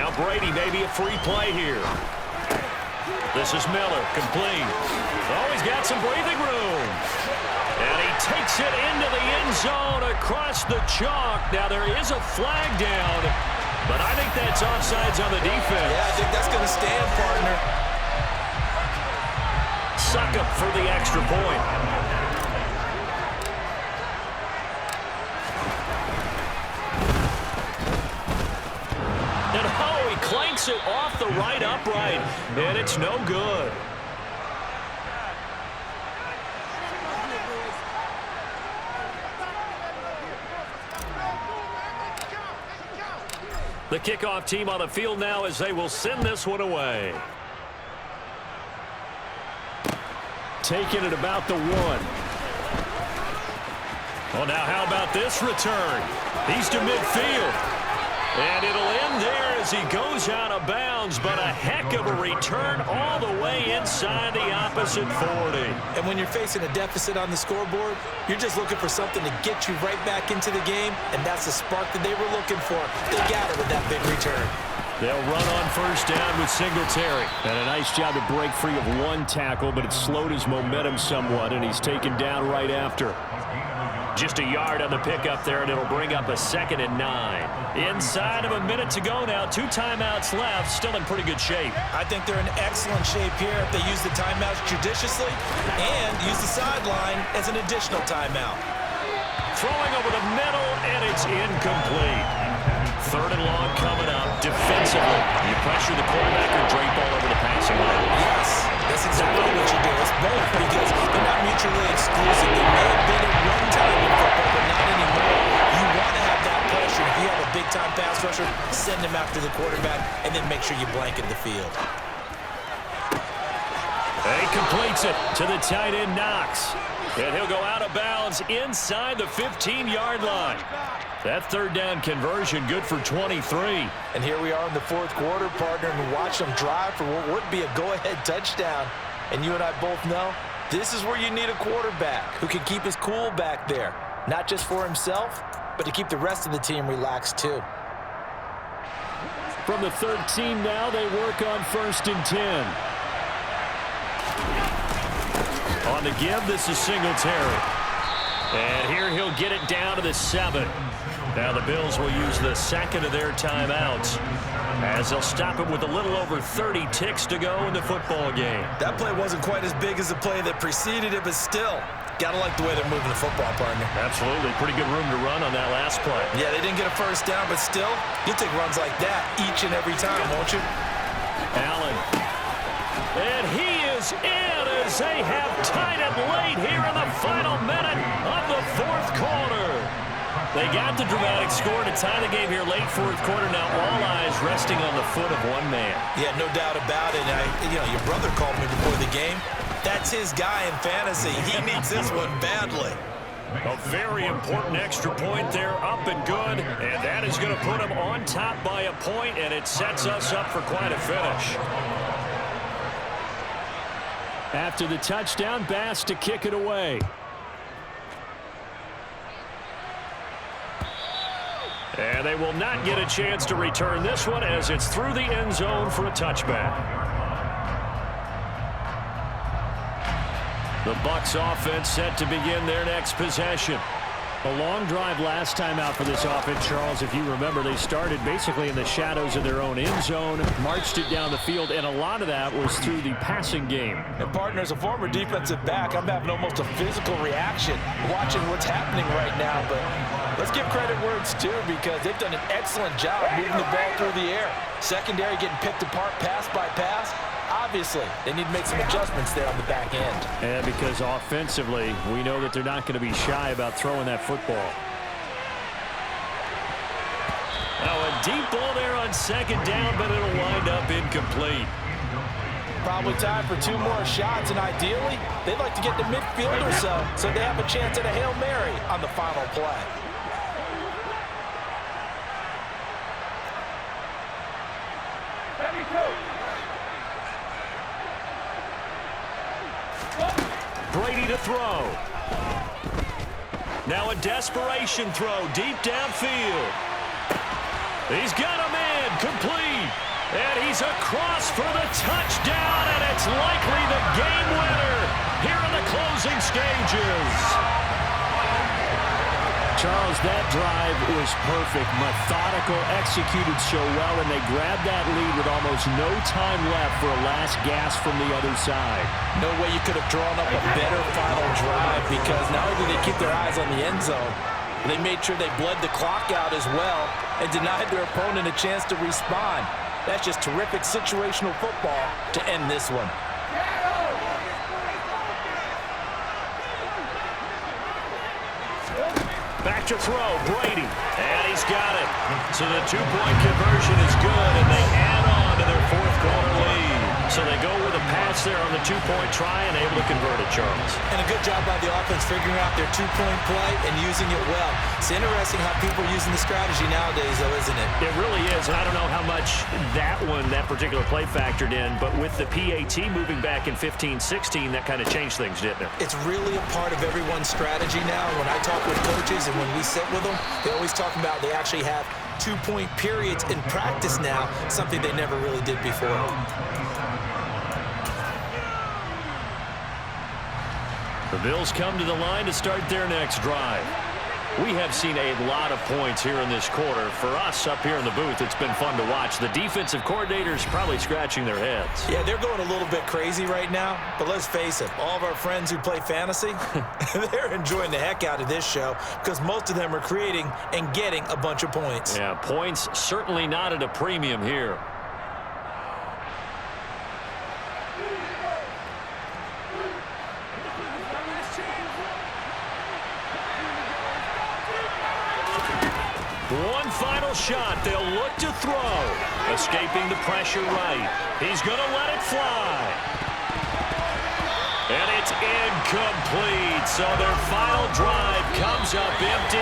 Now Brady, maybe a free play here. This is Miller, complete. Oh, he's got some breathing room. And he takes it into the end zone across the chalk. Now there is a flag down, but I think that's offsides on the defense. Yeah, I think that's going to stand, partner. Suck up for the extra point. And oh, he clanks it off the right upright, and it's no good. The kickoff team on the field now as they will send this one away. Taking it about the 1. Well, now how about this return? He's to midfield. And it'll end there as he goes out of bounds, but a heck of a return all the way inside the opposite 40. And when you're facing a deficit on the scoreboard, you're just looking for something to get you right back into the game, and that's the spark that they were looking for. They got it with that big return. They'll run on first down with Singletary. And a nice job to break free of one tackle, but it slowed his momentum somewhat, and he's taken down right after. Just a yard on the pickup there, and it'll bring up a 2nd and 9. Inside of a minute to go now. 2 timeouts left. Still in pretty good shape. I think they're in excellent shape here if they use the timeouts judiciously and use the sideline as an additional timeout. Throwing over the middle, and it's incomplete. 3rd and long coming up. Defensively, you pressure the quarterback or drape all over the passing line. Yes, that's exactly what you do. It's both because they're not mutually exclusive. They may have been at one time in football, but not anymore. You want to have that pressure. If you have a big-time pass rusher, send him after the quarterback, and then make sure you blanket the field. He completes it to the tight end, Knox. And he'll go out of bounds inside the 15-yard line. That 3rd down conversion good for 23. And here we are in the 4th quarter, partner, and watch them drive for what would be a go-ahead touchdown. And you and I both know this is where you need a quarterback who can keep his cool back there, not just for himself, but to keep the rest of the team relaxed too. From the 13 now, they work on 1st and 10. On the give, this is Singletary. And here he'll get it down to the 7. Now the Bills will use the 2nd of their timeouts as they'll stop it with a little over 30 ticks to go in the football game. That play wasn't quite as big as the play that preceded it, but still, gotta like the way they're moving the football, partner. Absolutely. Pretty good room to run on that last play. Yeah, they didn't get a 1st down, but still, you'll take runs like that each and every time, won't you? Allen. And he is in as they have tied it late here in the final minute of the 4th quarter. They got the dramatic score to tie the game here late 4th quarter. Now all eyes resting on the foot of one man. Yeah, no doubt about it. Your brother called me before the game. That's his guy in fantasy. He needs this one badly. A very important extra point there, up and good. And that is going to put him on top by a point, and it sets us up for quite a finish. After the touchdown, Bass to kick it away. And they will not get a chance to return this one as it's through the end zone for a touchback. The Bucs offense set to begin their next possession. A long drive last time out for this offense, Charles. If you remember, they started basically in the shadows of their own end zone, marched it down the field, and a lot of that was through the passing game. And, partner, as a former defensive back, I'm having almost a physical reaction watching what's happening right now. But let's give credit where it's due because they've done an excellent job moving the ball through the air. Secondary getting picked apart pass by pass. Obviously, they need to make some adjustments there on the back end. And because offensively, we know that they're not going to be shy about throwing that football. Now a deep ball there on 2nd down, but it'll wind up incomplete. Probably time for 2 more shots, and ideally, they'd like to get to midfield or so they have a chance at a Hail Mary on the final play. Brady to throw. Now a desperation throw deep downfield. He's got a man complete. And he's across for the touchdown, and it's likely the game winner here in the closing stages. Charles, that drive was perfect. Methodical, executed so well, and they grabbed that lead with almost no time left for a last gasp from the other side. No way you could have drawn up a better final drive, because not only did they keep their eyes on the end zone, they made sure they bled the clock out as well and denied their opponent a chance to respond. That's just terrific situational football to end this one. Back to throw, Brady, and he's got it. So the two-point conversion is good, and they add on to their fourth quarter lead. So they go with a pass there on the two-point try and able to convert it, Charles. And a good job by the offense figuring out their two-point play and using it well. It's interesting how people are using the strategy nowadays, though, isn't it? It really is, and I don't know how much that particular play factored in, but with the PAT moving back in 15-16, that kind of changed things, didn't it? It's really a part of everyone's strategy now. When I talk with coaches and when we sit with them, they always talk about they actually have two-point periods in practice now, something they never really did before. The Bills come to the line to start their next drive. We have seen a lot of points here in this quarter. For us up here in the booth, it's been fun to watch. The defensive coordinators probably scratching their heads. Yeah, they're going a little bit crazy right now, but let's face it, all of our friends who play fantasy, they're enjoying the heck out of this show because most of them are creating and getting a bunch of points. Yeah, points certainly not at a premium here. One final shot. They'll look to throw. Escaping the pressure right. He's going to let it fly. And it's incomplete. So their final drive comes up empty.